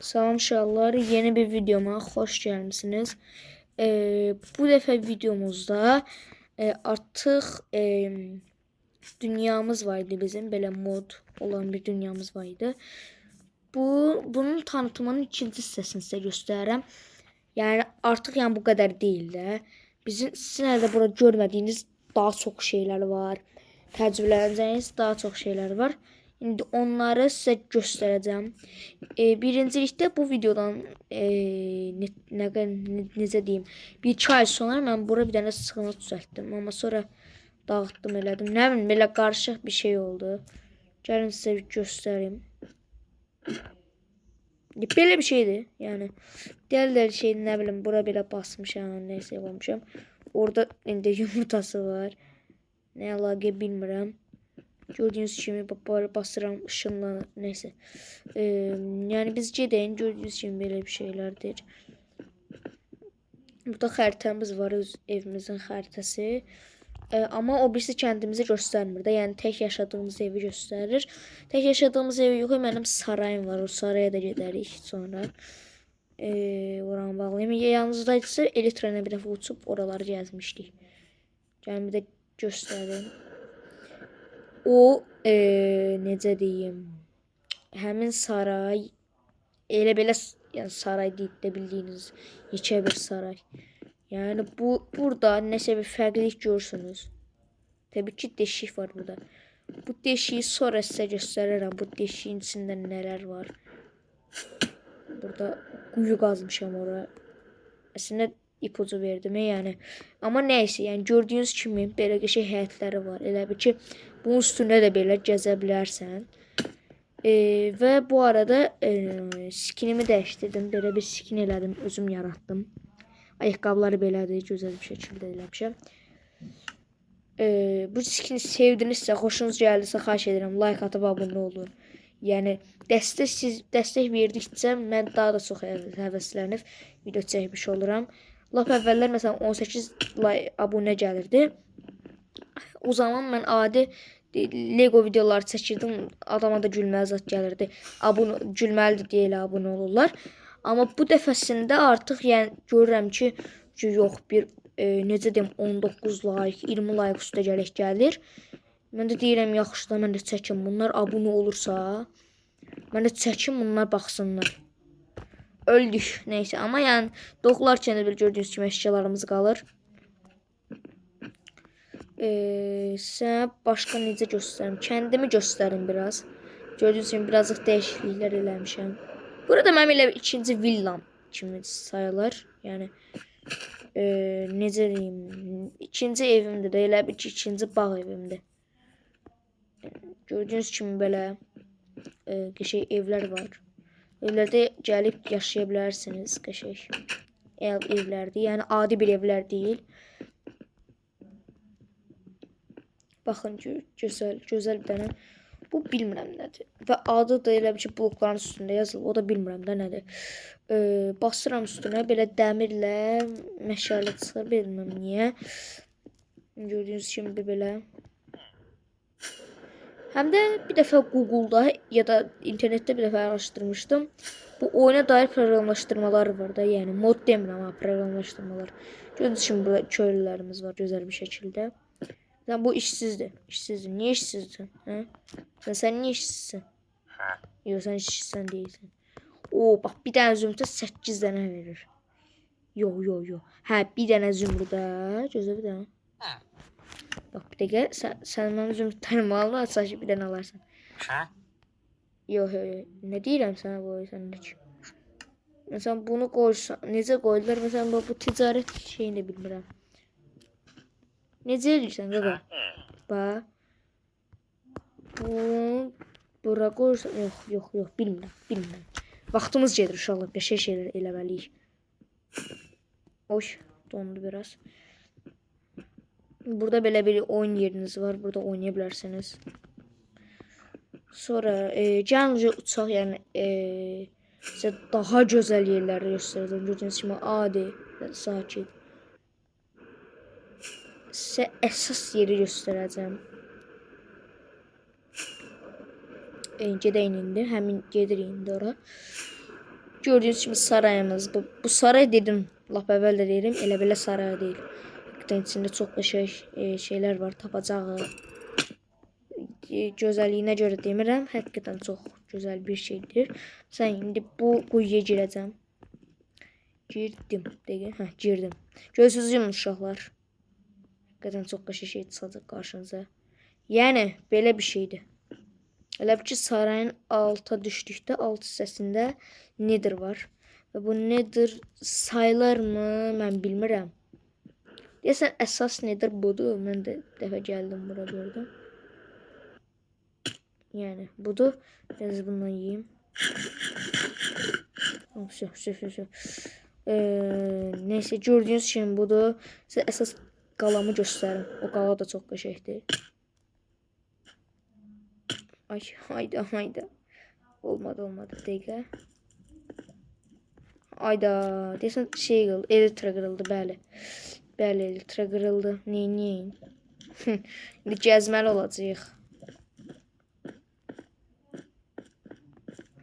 Salam uşaqlar, yeni bir videoma xoş gəlmisiniz. Bu dəfə videomuzda artıq dünyamız var idi bizim, belə mod olan bir dünyamız var idi. Bunun tanıtımının ikinci hissəsini sizə göstərirəm. Yəni artıq bu qədər deyil də. Sizin hələ burada görmədiyiniz daha çox şeylər var. Təcrübələnəcəyiniz daha çox şeylər var. İndi onları sizə göstərəcəm. Birincilikdə bu videodan necə deyim, bir 2 ay sonra mən bura bir dənə sığınaq düzəltdim. Amma sonra dağıtdım, elədim. Nə bilim, belə qarışıq bir şey oldu. Gəlin sizə bir göstərim. Belə bir şeydir. Yəni dəli şey, nə bilim, bura belə basmışam, nəysə yapmışam. Orada indi yumurtası var. Nə əlaqə bilmirəm. Gördüyünüz kimi böyle basıram, ışınlanır, neyse. Yani biz gedəyin, gördüyünüz kimi belə bir şeylərdir. Burada xəritəmiz var, öz evimizin xəritəsi. Amma o birisi kəndimizi göstərmir də, yəni tək yaşadığımız evi göstərir. Tək yaşadığımız evi yox, mənim sarayım var, o saraya da gedərik sonra. Oranı bağlayayım. Yanınızdaydısa elektrona bir dəfə uçub oraları gəzmişdik. Gəlin bir də göstərim. O necə deyim, həmin saray elə belə, yəni saray deyil də, bildiyiniz yekə bir saray. Yəni burada nəsə bir fərqlilik görürsünüz. Təbii ki, deşik var burada. Bu deşiyi sonra sizə göstərirəm. Bu deşiyin içində nələr var. Burada quyu qazmışam ora. Əslində ipucu verdim, yəni. Amma nəysə, yəni gördüyünüz kimi belə qəşəng həyətləri var. Elə bil ki, bunun üstündə də belə gəzə bilərsən. Və bu arada skinimi dəyişdirdim. Belə bir skin elədim, özüm yaratdım. Ayaqqabıları belədir, gözəl bir şəkildə eləmişəm. Bu skini sevdinizsə, xoşunuz gəldisə, xahiş edirəm, like atıb abunə olun. Yəni dəstək verdikcə mən daha da çox həvəslənib video çəkmiş oluram. Lap əvvəllər məsələn 18 abunə gəlirdi. O zaman mən adi Lego videoları çəkirdim. Adama da gülməli zət gəlirdi. Gülməlidir deyə elə abunə olurlar. Amma bu dəfəsində artıq yəni görürəm ki, yox, bir necə deyim, 19 like, 20 like üstə gəlir. Mən də deyirəm, yaxşı da mən də çəkim. Bunlar abunə olursa, mən də çəkim, bunlar baxsınlar. Öldük, neysə. Amma yəni doğularkən də bir gördüyünüz kimi əşyalarımız qalır. Sizə başqa necə göstərim? Kəndimi göstərim biraz. Gördüyünüz kimi birazcıq dəyişikliklər eləmişəm. Burada mənim elə ikinci villam kimi sayılır. Yəni necə deyim, ikinci evimdir də, elə bir ki, ikinci bağ evimdir. Gördüyünüz kimi belə qəşəng evlər var. Evlərdə gəlib yaşaya bilərsiniz, qəşəng evlərdir. Yəni adi bir evlər deyil. Baxın ki, gözəl bir dənə. Bu bilmirəm nədir. Və adı da elə bir ki, blokların üstündə yazılıb. O da bilmirəm də nədir. Basıram üstünə, belə dəmirlə məşale çıxır, bilmirəm niyə. Gördüyünüz kimi belə. Həm də bir dəfə Google'da ya da internetdə bir dəfə araşdırmışdım. Bu oyuna dair proqramlaşdırmalar var da, yəni mod demirəm, amma proqramlaşdırmalar. Gördüyünüz kimi burada köylülərimiz var gözəl bir şəkildə. Sen bu işsizdir. İşsizdir. Niye işsizsin? He? Sen niye işsizsin? Yok, sen işsizsen değilsin. Oo, bak bir tane zümrüte 8 tane verir. Yok. Ha, bir tane zümrüte. Gözle bir tane. Bak bir de gel. Sen benim zümrütlerimi almazsan bir tane alarsın. Yok. Ne diyeyim sana bu sendeki? Mesela bunu koysan. Nece koydular? Mesela bu ticaret şeyini bilmirəm. Necə eləyirsən qaqa? Bax. Bura qoyursan. Yox, bilmirəm. Vaxtımız gedir uşaqlar, qəşəng şeylər eləməliyik. Oy, dondu biraz. Burada belə bir oyun yeriniz var. Burada oynaya bilərsiniz. Sonra gəlin uçaq, yəni sizə daha gözəl yerləri göstərəcəm. Gördüyünüz kimi adi, sakit. Sizə əsas yeri göstərəcəm. gedəyin indi. Həmin gedirik indi ora. Gördüyünüz kimi sarayımız bu. Bu saray dedim, lap əvvəl də deyirəm, elə belə saray deyil. Həqiqətən içində çox qəşəng şeylər var, tapacağıq. Gözəlliyinə görə demirəm, həqiqətən çox gözəl bir şeydir. Sən indi bu quyuya girəcəm. Girdim. Hə, girdim. Gözünüzü uşaqlar. Həqiqətən çox qəşəng şey çıxacaq qarşınıza. Yəni belə bir şeydir. Elə ki sarayın alta düşdükdə alt hissəsində Nether var. Və bu Nether sayılarmı, mən bilmirəm. Deyəsən əsas Nether budur. Mən də dəfə gəldim bura gördüm. Yəni budur. Biraz bundan yeyeyim. Neyse gördüyünüz kimi budur. Sizə əsas qalamı göstərim. O qala da çox qəşəngdir. Ay, hayda. Olmadı. Dəqiqə. Ayda. Deyəsən şey qırıldı. Elitra qırıldı, bəli. Bəli, elitra qırıldı. Neyin? İndi gəzməli olacağıq.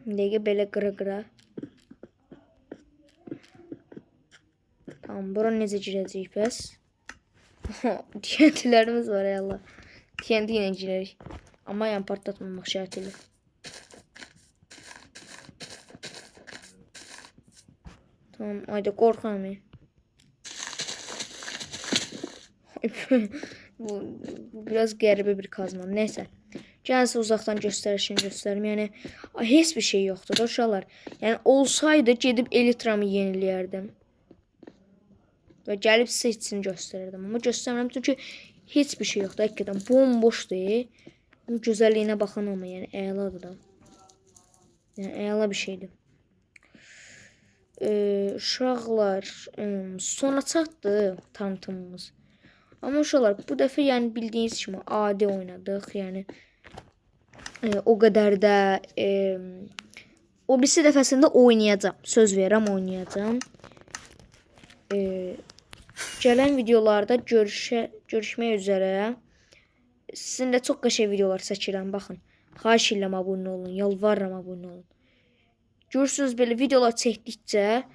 Dəqiqə belə qıra. Tamam, bura necə girəcəyik bəs? TNT'lərimiz var ya Allah. TNT ilə girerik. Amma yan partlatmamaq şərtilə. Tamam, ayda qorxam. bu biraz qəribə bir kazma. Neysə. Gəlsə uzaqdan göstərim. Yəni heç bir şey yoxdur uşaqlar. Yəni olsaydı gedib elitramı yeniləyərdim. Və gəlib sizə içini göstərirdim. Amma göstərmirəm çünki heç bir şey yoxdur. Həqiqətən bomboşdur. Gözəlliyinə baxan olma, yəni əladır da. Yəni əla bir şeydir. Uşaqlar, sona çatdı tanıtımımız. Amma uşaqlar, bu dəfə yəni bildiyiniz kimi adi oynadıq. Yəni o qədər də o birisi dəfəsində oynayacağam. Söz verirəm, oynayacağam. Gələn videolarda görüşmək üzrə. Sizinlə çox qəşəng videolar çəkirəm, baxın. Xahiş edirəm abunə olun, yalvarıram abunə olun. Görürsünüz belə videolar çəkdikcə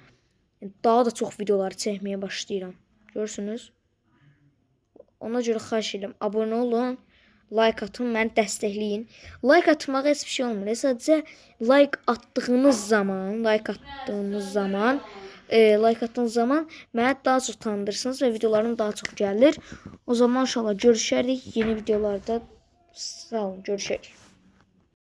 daha da çox videolar çəkməyə başlayıram. Görürsünüz? Ona görə xahiş edirəm abunə olun, like atın, məni dəstəkləyin. Like atmağa heç bir şey olmur. Sadəcə like attığınız zaman məni daha çox tanıdırsınız və videolarım daha çox gəlir. O zaman inşallah görüşərik yeni videolarda. Sağ olun, görüşərik.